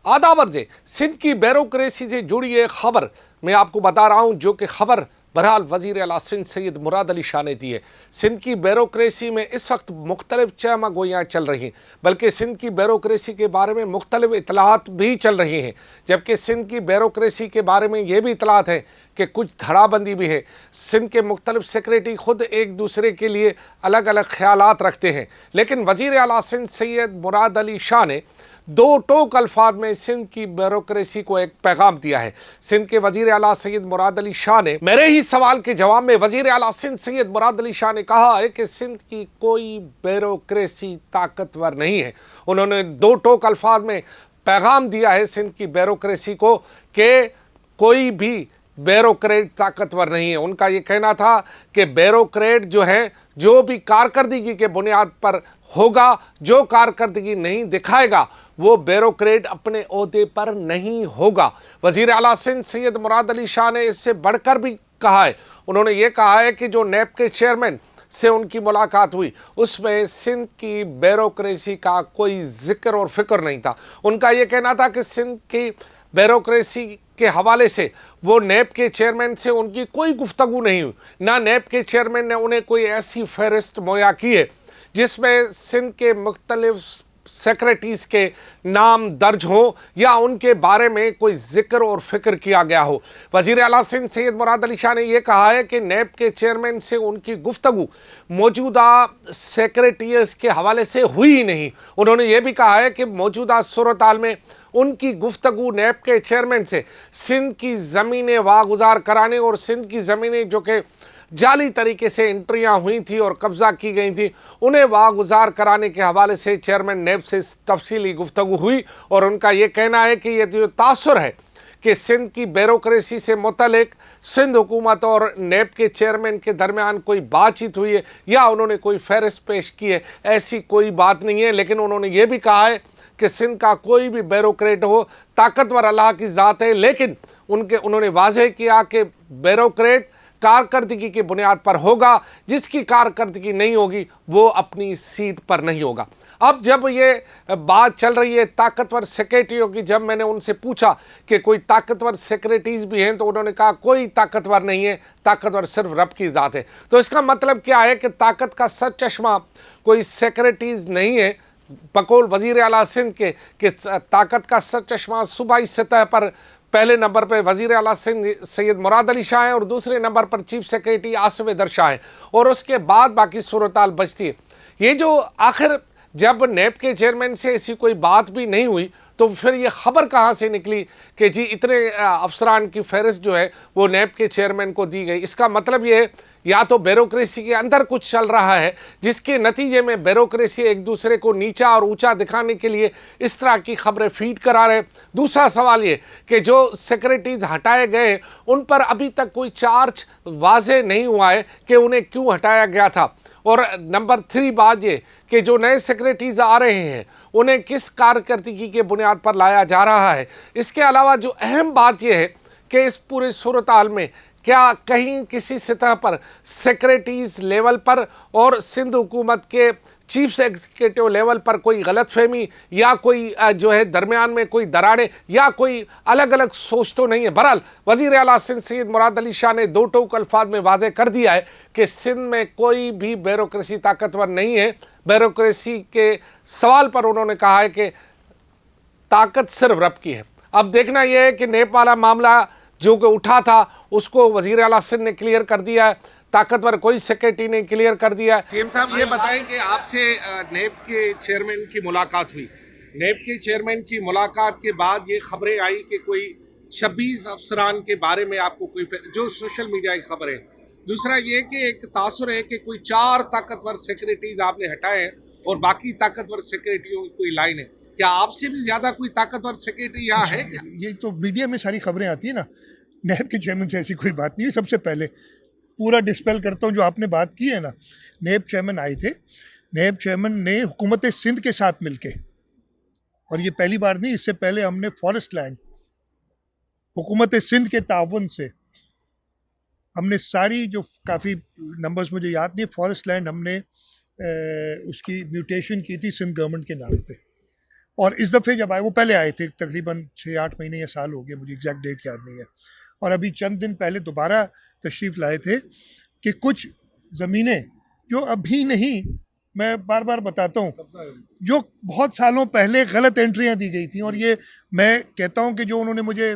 आधा वर्जे सिंध की ब्यूरोक्रेसी से जुड़ी एक खबर मैं आपको बता रहा हूं, जो कि खबर बहरहाल वज़ीर आला सिंध सैयद मुराद अली शाह ने दी है। सिंध की ब्यूरोक्रेसी में इस वक्त मुख्तलिफ चहमा गोइयाँ चल रही हैं, बल्कि सिंध की ब्यूरोक्रेसी के बारे में मुख्तलिफ इतलात भी चल रही हैं, जबकि सिंध की ब्यूरोक्रेसी के बारे में ये भी इतलात है कि कुछ धड़ाबंदी भी है। सिंध के मुख्तलिफ सेक्रेटरी खुद एक दूसरे के लिए अलग अलग ख्यालात रखते हैं, लेकिन वज़ीर आला सिंध सैयद मुराद अली शाह ने दो टोक अल्फाज में सिंध की ब्यूरोक्रेसी को एक पैगाम दिया है। सिंध के वजीर आला सैयद मुराद अली शाह ने मेरे ही सवाल के जवाब में वजीर आला सिंध सैयद मुराद अली शाह ने कहा है कि सिंध की कोई ब्यूरोक्रेसी ताकतवर नहीं है। उन्होंने दो टोक अल्फाज में पैगाम दिया है सिंध की ब्यूरोक्रेसी को कि कोई भी ब्यूरोक्रेट ताकतवर नहीं है। उनका ये कहना था कि ब्यूरोक्रेट जो है, जो भी कारकर्दगी के बुनियाद पर होगा, जो कारकर्दगी नहीं दिखाएगा, वो ब्यूरोक्रेट अपने ओहदे पर नहीं होगा। वजीर आला सिंध सैयद मुराद अली शाह ने इससे बढ़कर भी कहा है। उन्होंने ये कहा है कि जो नेप के चेयरमैन से उनकी मुलाकात हुई, उसमें सिंध की ब्यूरोक्रेसी का कोई जिक्र और फिक्र नहीं था। उनका ये कहना था कि सिंध की ब्यूरोक्रेसी के हवाले से वो नेप के चेयरमैन से उनकी कोई गुफ्तगू नहीं हुई, ना नेप के चेयरमैन ने उन्हें कोई ऐसी फहरिस्त मुहैया की है जिसमें सिंध के मुख्तलिफ सेक्रेटरीज के नाम दर्ज हो या उनके बारे में कोई जिक्र और फिक्र किया गया हो। वज़ीर आला सिंध सैयद मुराद अली शाह ने यह कहा है कि नेप के चेयरमैन से उनकी गुफ्तगू मौजूदा सेक्रेटरीज के हवाले से हुई ही नहीं। उन्होंने ये भी कहा है कि मौजूदा सूरत-हाल में उनकी गुफ्तगू नेप के चेयरमैन से सिंध की ज़मीनें वागुजार कराने और सिंध की ज़मीनें जो कि जाली तरीके से एंट्रियां हुई थी और कब्जा की गई थी, उन्हें वागुजार कराने के हवाले से चेयरमैन नेब से तफसीली गुफ्तगू हुई। और उनका ये कहना है कि ये जो तासुर है कि सिंध की ब्यूरोक्रेसी से मुतल्लिक सिंध हुकूमत और नेब के चेयरमैन के दरमियान कोई बातचीत हुई है या उन्होंने कोई फहरिस्त पेश की है, ऐसी कोई बात नहीं है। लेकिन उन्होंने ये भी कहा है कि सिंध का कोई भी ब्यूरोक्रेट हो, ताकतवर अल्लाह की ज़ात है, लेकिन उन्होंने वाज़ेह किया कि ब्यूरोक्रेट कारकर्दगी की बुनियाद पर होगा, जिसकी कारकर्दगी नहीं होगी वो अपनी सीट पर नहीं होगा। अब जब ये बात चल रही है ताकतवर सेक्रेटरियों की, जब मैंने उनसे पूछा कि कोई ताकतवर सेक्रेटरीज भी हैं, तो उन्होंने कहा कोई ताकतवर नहीं है, ताकतवर सिर्फ रब की ज़ात है। तो इसका मतलब क्या है कि ताकत का सर चश्मा कोई सेक्रेटरीज नहीं है बकौल वज़ीर आला सिंध के, कि ताकत का सर चश्मा सूबाई सतह पर पहले नंबर पर वज़ीर आला सिंध सैयद मुराद अली शाह हैं और दूसरे नंबर पर चीफ सेक्रेटरी आसिफ हैदर शाह हैं, और उसके बाद बाकी सूरत-हाल बचती है। ये जो आखिर जब नेप के चेयरमैन से ऐसी कोई बात भी नहीं हुई, तो फिर ये खबर कहाँ से निकली कि जी इतने अफसरान की फहरिस्त जो है वो नेप के चेयरमैन को दी गई। इसका मतलब ये है या तो ब्यूरोक्रेसी के अंदर कुछ चल रहा है जिसके नतीजे में ब्यूरोक्रेसी एक दूसरे को नीचा और ऊंचा दिखाने के लिए इस तरह की खबरें फीड करा रहे। दूसरा सवाल ये कि जो सेक्रेटरीज हटाए गए उन पर अभी तक कोई चार्ज वाज़ेह नहीं हुआ है कि उन्हें क्यों हटाया गया था। और नंबर 3 बात ये कि जो नए सेक्रेटरीज आ रहे हैं उन्हें किस कारकर्दगी के बुनियाद पर लाया जा रहा है। इसके अलावा जो अहम बात यह है कि इस पूरे सूरत-हाल में क्या कहीं किसी सतह पर सेक्रेटरीज लेवल पर और सिंध हुकूमत के चीफ एग्जीक्यूटिव लेवल पर कोई गलतफहमी या कोई जो है दरमियान में कोई दरारें या कोई अलग अलग सोच तो नहीं है। बहरहाल वज़ीर आला सिंध सैयद मुराद अली शाह ने दो टोक अल्फाज में वाज़ेह कर दिया है कि सिंध में कोई भी ब्यूरोक्रेसी ताकतवर नहीं है। ब्यूरोक्रेसी के सवाल पर उन्होंने कहा है कि ताकत सिर्फ रब की है। अब देखना यह है कि नेप वाला मामला जो कि उठा था उसको वज़ीर आला सिंध ने क्लियर कर दिया है, ताकतवर कोई सेक्रेटरी ने क्लियर कर दिया है। सीएम साहब ये बताएं कि आपसे नेप के चेयरमैन की मुलाकात हुई, नेप के चेयरमैन की मुलाकात के बाद ये खबरें आई कि कोई 26 अफसरान के बारे में आपको कोई जो सोशल मीडिया की खबर है। दूसरा ये कि एक तासुर है कि कोई 4 ताकतवर सेक्रेटरीज आपने हटाए हैं और बाकी ताकतवर सेक्रेटरियों की कोई लाइन है। क्या आपसे भी ज्यादा कोई ताकतवर सेक्रेटरी यहाँ है क्या? ये तो मीडिया में सारी खबरें आती है ना, नेब के चेयरमैन से ऐसी कोई बात नहीं है। सबसे पहले पूरा डिस्पेल करता हूँ जो आपने बात की है ना, नेब चेयरमैन आए थे, नेब चेयरमैन ने हुकूमत सिंध के साथ मिलके, और ये पहली बार नहीं, इससे पहले हमने फॉरेस्ट लैंड हुकूमत सिंध के ताउन से हमने सारी जो काफ़ी नंबर्स मुझे याद नहीं, फॉरेस्ट लैंड हमने उसकी म्यूटेशन की थी सिंध गवर्नमेंट के नाम पे, اور اس دفعے جب آئے, وہ پہلے آئے تھے تقریباً 6-8 مہینے یا سال ہو گئے, مجھے ایگزیکٹ ڈیٹ یاد نہیں ہے, اور ابھی چند دن پہلے دوبارہ تشریف لائے تھے کہ کچھ زمینیں جو ابھی نہیں, میں بار بار بتاتا ہوں, جو بہت سالوں پہلے غلط انٹریاں دی گئی تھیں, اور یہ میں کہتا ہوں کہ جو انہوں نے مجھے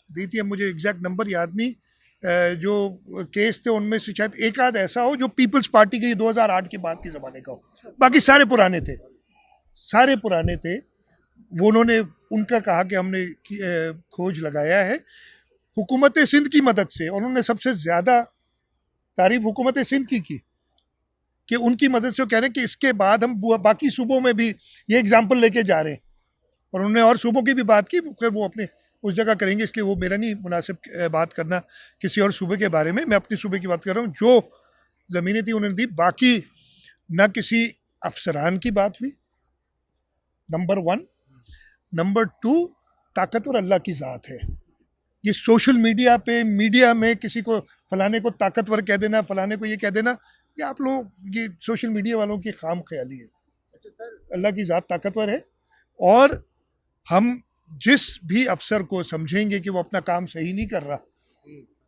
دی تھی, اب مجھے ایگزیکٹ نمبر یاد نہیں, جو کیس تھے ان میں سے شاید ایک آدھ ایسا ہو جو پیپلز پارٹی کے 2008 کے بعد کے زمانے کا ہو, باقی سارے پرانے تھے, سارے پرانے تھے. وہ انہوں نے ان کا کہا کہ ہم نے کھوج لگایا ہے حکومت سندھ کی مدد سے, اور انہوں نے سب سے زیادہ تعریف حکومت سندھ کی کہ ان کی مدد سے وہ کہہ رہے ہیں کہ اس کے بعد ہم باقی صوبوں میں بھی یہ اگزامپل لے کے جا رہے ہیں, اور انہوں نے اور صوبوں کی بھی بات کی, پھر وہ اپنے اس جگہ کریں گے, اس لیے وہ میرا نہیں مناسب بات کرنا کسی اور صوبے کے بارے میں اپنی صوبے کی بات کر رہا ہوں. جو زمینیں تھیں انہوں نے دی, باقی نہ کسی افسران کی بات ہوئی, نمبر 1. نمبر 2, طاقتور اللہ کی ذات ہے. یہ سوشل میڈیا پہ میڈیا میں کسی کو فلانے کو طاقتور کہہ دینا, فلانے کو یہ کہہ دینا, یہ آپ لوگ یہ سوشل میڈیا والوں کی خام خیالی ہے. اللہ کی ذات طاقتور ہے, اور ہم جس بھی افسر کو سمجھیں گے کہ وہ اپنا کام صحیح نہیں کر رہا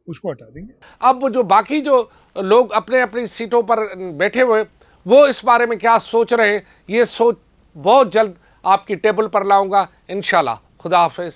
اس کو ہٹا دیں گے. اب جو باقی جو لوگ اپنے اپنی سیٹوں پر بیٹھے ہوئے وہ اس بارے میں کیا سوچ رہے ہیں, یہ سوچ بہت جلد آپ کی ٹیبل پر لاؤں گا انشاءاللہ. خدا حافظ.